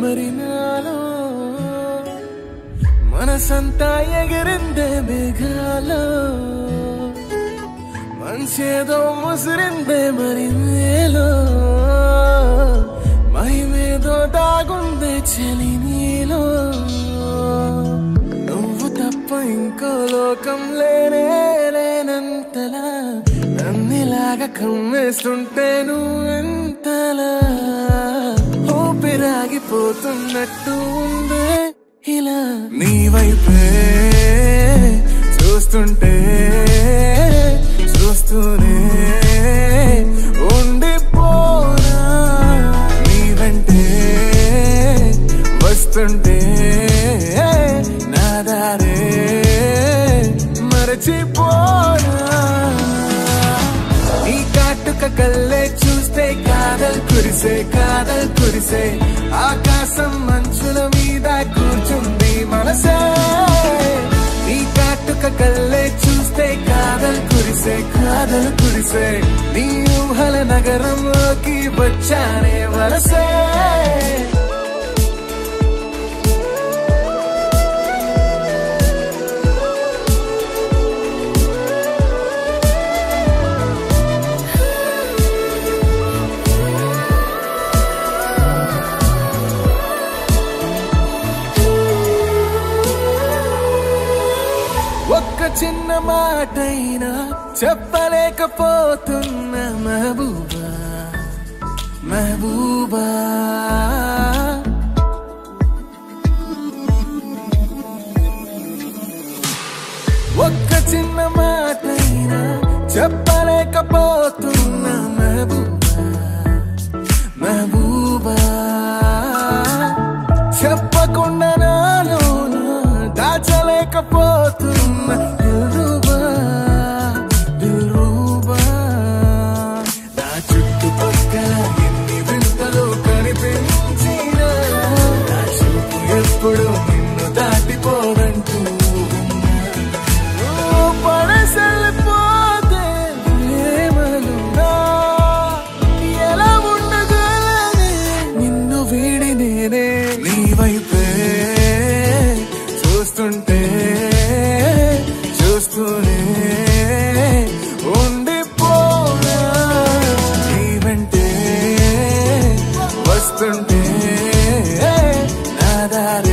మరి నాలో మనసంతా ఎగిరిందే మేఘాలో మంచేదో ముసిరిందే మరి నేలో మహిమేదో దాగుందే చలి నీలో నువ్వు తప్ప ఇంకో లోకం లేనే లేనంతలా నన్నిలాగా కమ్మేస్తుంటే నువ్వెంతలా ఊపిరాగిపోతున్నట్టు ఉందే ఇలా నీ వైపే చూస్తుంటే చూస్తూనే ఉండిపోనా నీ వెంటే వస్తుంటే నా దారే మరచిపోనా నీ కాటుక కళ్ళే చూస్తే కాదల్ కురిసే ఆకాశం మంచుల మీద కూర్చుంది మనసే నీ కాటుక కళ్ళే చూస్తే కాదల్ కురిసే నీ ఊహల నగరంలోకి వచ్చానే వలసే ఒక్క చిన్న మాటైనా చెప్పలేకపోతున్న మెహబూబా ఒక్క చిన్న మాటైనా చెప్పలేకపోతున్న మెహబూబా చెప్పకుండా నాలో దాచలేకపోతున్న దిల్రూబా నా చుట్టుపక్కల ఎన్ని వింతలు కనిపించినా నా చూపు ఎప్పుడు నిన్ను దాటిపోదంటూ పడసలిపోతే ఏమనున్నా ఎలా ఉండగలనే నిన్ను వీడి నేనే నీ వైపే చూస్తూనే ఉండిపోనా నీ వెంటే వస్తుంటే నా దారి